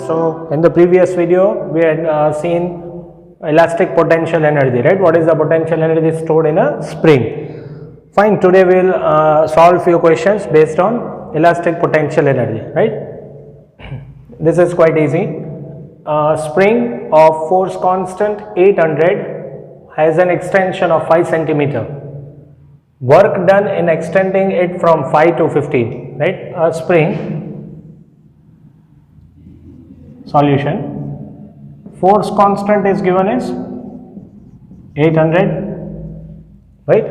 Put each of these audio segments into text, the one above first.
So in the previous video we had seen elastic potential energy, right? What is the potential energy stored in a spring? Fine, today we will solve few questions based on elastic potential energy, right? This is quite easy. Spring of force constant 800 has an extension of 5 centimeter. Work done in extending it from 5 to 15, right? A spring solution, force constant is given as 800, right?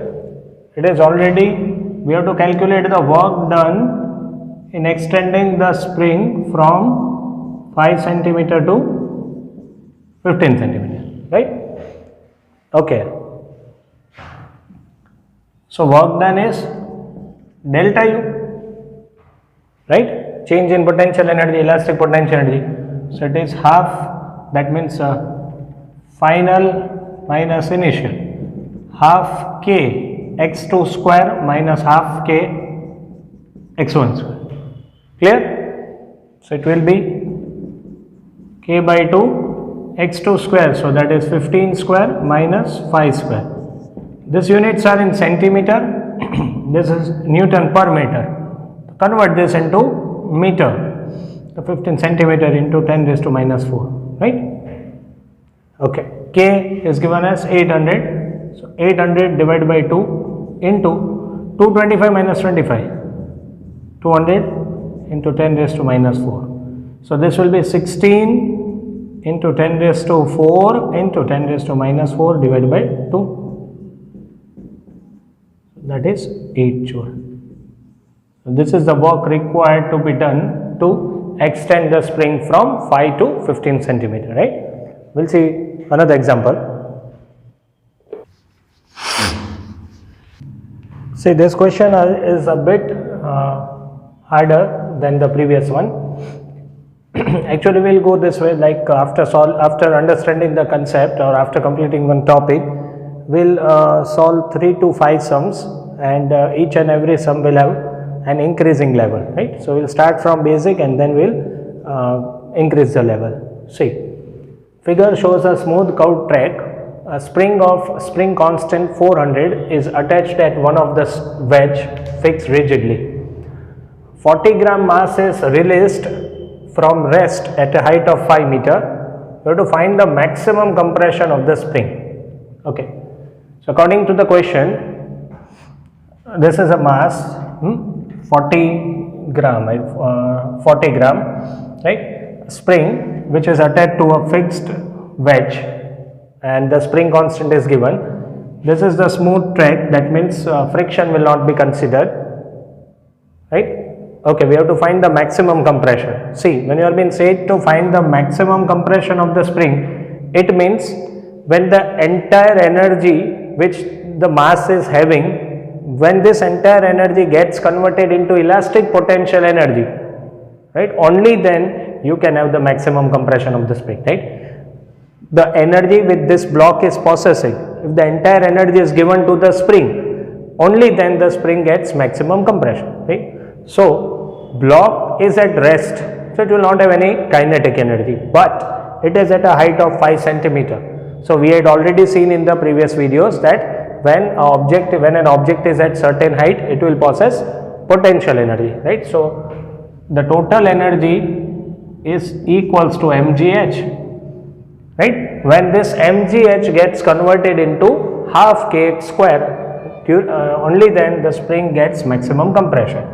It is already, we have to calculate the work done in extending the spring from 5 centimeter to 15 centimeter, right? Okay. So work done is delta U, right? Change in potential energy, elastic potential energy. So it is half, that means final minus initial, half K x2 square minus half K x1 square. Clear? So it will be K by 2 x2 square, so that is 15 square minus 5 square. These units are in centimeter, this is Newton per meter. Convert this into meter. The 15 centimeter into 10 raised to minus 4, right? Okay, K is given as 800, so 800 divided by 2 into 225 minus 25, 200 into 10 raised to minus 4. So this will be 16 into 10 raised to 4 into 10 raised to minus 4 divided by 2, that is 8 joule. So this is the work required to be done to extend the spring from 5 to 15 centimeter, right? We'll see another example. See, this question is a bit harder than the previous one. Actually, we'll go this way, like after understanding the concept or after completing one topic, we'll solve 3 to 5 sums, and each and every sum will have an increasing level, right? So we'll start from basic and then we'll increase the level. See, figure shows a smooth curved track. A spring of spring constant 400 is attached at one of the wedge fixed rigidly. 40 gram mass is released from rest at a height of 5 meter. We have to find the maximum compression of the spring. Okay. So according to the question, this is a mass 40 gram, right? 40 gram, right? Spring which is attached to a fixed wedge, and the spring constant is given. This is the smooth track, that means friction will not be considered, right? Okay, we have to find the maximum compression. See, when you are being said to find the maximum compression of the spring, it means when the entire energy which the mass is having, when this entire energy gets converted into elastic potential energy, right, only then you can have the maximum compression of the spring, right? The energy with this block is possessing, if the entire energy is given to the spring, only then the spring gets maximum compression, right? So block is at rest, so it will not have any kinetic energy, but it is at a height of 5 centimeter. So we had already seen in the previous videos that when an object is at certain height, it will possess potential energy, right? So the total energy is equals to mgh, right? When this mgh gets converted into half kx square, only then the spring gets maximum compression.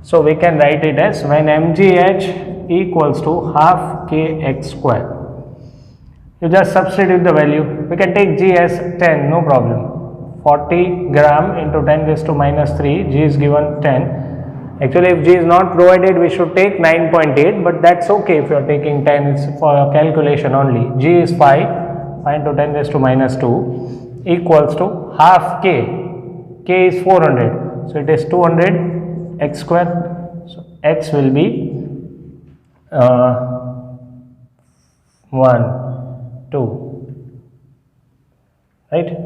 So we can write it as when mgh equals to half kx square. You just substitute the value. We can take g as 10, no problem. 40 gram into 10 raised to minus 3, g is given 10. Actually, if g is not provided, we should take 9.8, but that's okay if you are taking 10, it's for calculation only. G is 5, 5 into 10 raised to minus 2 equals to half k. K is 400, so it is 200 x square. So x will be 1, 2, right?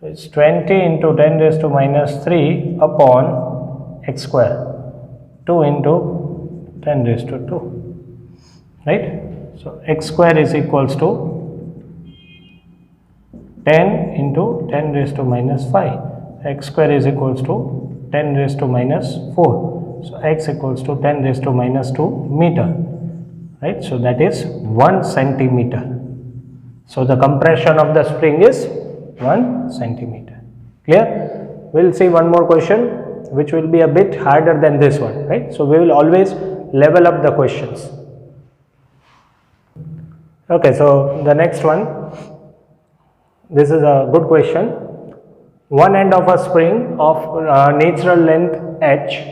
It's 20 into 10 raised to minus 3 upon x square, 2 into 10 raised to 2. right? So x square is equals to 10 into 10 raised to minus 5. X square is equals to 10 raised to minus 4. So x equals to 10 raised to minus 2 meter, right? So that is 1 centimeter. So the compression of the spring is 1 centimeter. Clear? We'll see one more question which will be a bit harder than this one, right? So we will always level up the questions. Okay, so the next one, this is a good question. One end of a spring of natural length h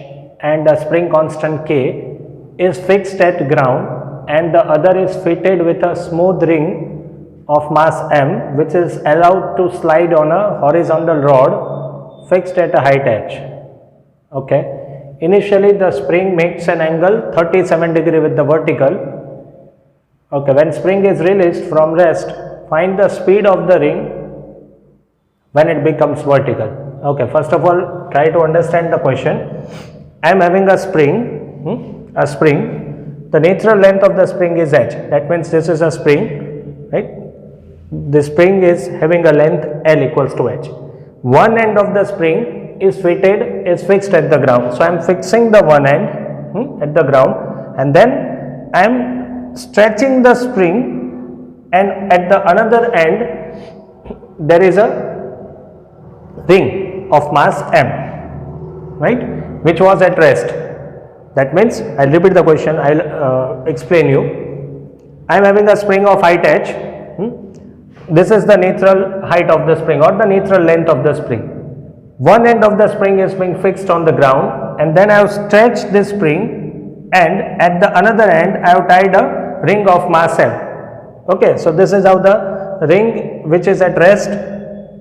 and a spring constant k is fixed at ground and the other is fitted with a smooth ring of mass m which is allowed to slide on a horizontal rod fixed at a height h. Okay, initially the spring makes an angle 37 degree with the vertical. Okay, when spring is released from rest, find the speed of the ring when it becomes vertical. Okay, first of all, try to understand the question. I am having a spring, the natural length of the spring is h. That means this is a spring, right? The spring is having a length L equals to h. One end of the spring is fixed at the ground. So I am fixing the one end at the ground, and then I am stretching the spring, and at the another end there is a ring of mass m, right, which was at rest. That means, I will repeat the question, I will explain you. I am having a spring of height h. This is the natural height of the spring or the natural length of the spring. One end of the spring is being fixed on the ground, and then I have stretched this spring, and at the another end I have tied a ring of mass m. Okay, so this is how the ring which is at rest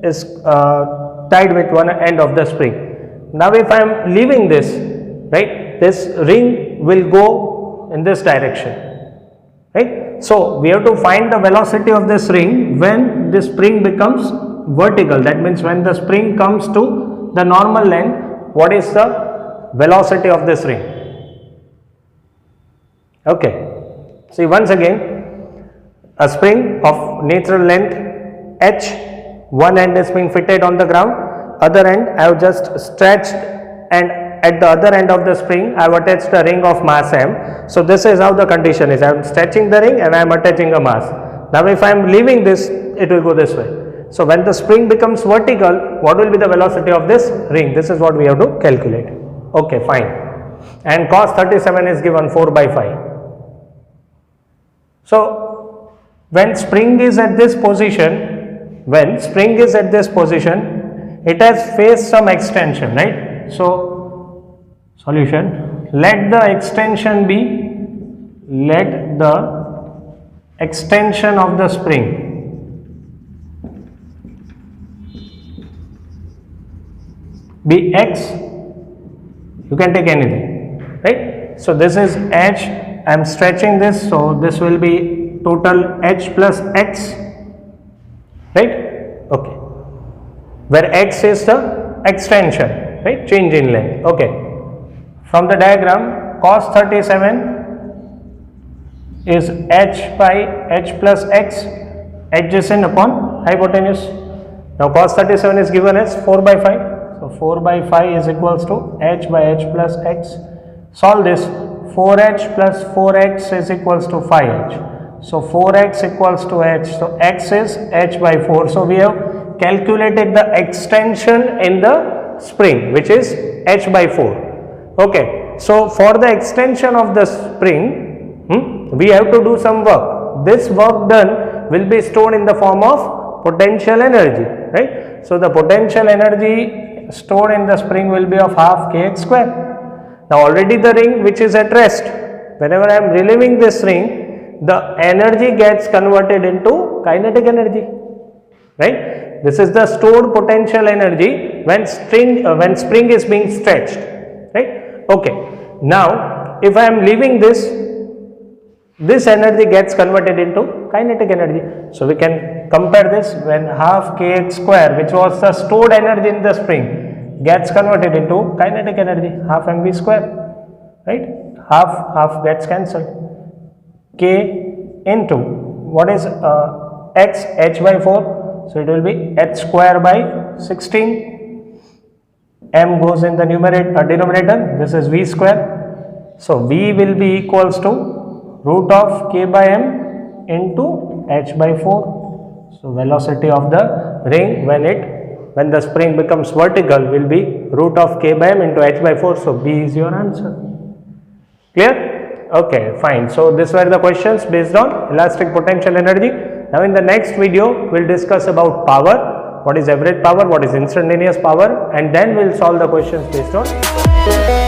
is tied with one end of the spring. Now if I am leaving this, right, this ring will go in this direction, right? So we have to find the velocity of this ring when this spring becomes vertical. That means when the spring comes to the normal length, what is the velocity of this ring? Okay, see once again, a spring of natural length h, one end is being fitted on the ground, other end I have just stretched, and at the other end of the spring I have attached a ring of mass m. So this is how the condition is. I am stretching the ring and I am attaching a mass. Now if I am leaving this, it will go this way. So when the spring becomes vertical, what will be the velocity of this ring? This is what we have to calculate. Okay, fine. And cos 37 is given 4 by 5. So when spring is at this position, it has faced some extension, right? So solution, let the extension of the spring be x. You can take anything, right? So this is h, I am stretching this, so this will be total h plus x, right? Okay, where x is the extension, right, change in length. Okay, from the diagram, cos 37 is h by h plus x adjacent upon hypotenuse. Now cos 37 is given as 4 by 5. So 4 by 5 is equals to h by h plus x. Solve this. 4h plus 4x is equals to 5h. So 4x equals to h. So x is h by 4. So we have calculated the extension in the spring, which is h by 4. Okay. So for the extension of the spring, we have to do some work. This work done will be stored in the form of potential energy, right? So the potential energy stored in the spring will be of half kx square. Now already the ring which is at rest, whenever I am relieving this ring, the energy gets converted into kinetic energy, right? This is the stored potential energy when spring is being stretched, right? Okay. Now if I am leaving this energy gets converted into kinetic energy. So we can compare this when half kx square, which was the stored energy in the spring, gets converted into kinetic energy, half mv square, right? Half gets cancelled. k into what is x, h by 4, so it will be h square by 16, m goes in the denominator, this is v square, so v will be equals to root of k by m into h by 4. So velocity of the ring when the spring becomes vertical will be root of k by m into h by 4, so B is your answer. Clear? Okay, fine. So these were the questions based on elastic potential energy. Now in the next video we'll discuss about power, what is average power, what is instantaneous power, and then we'll solve the questions based on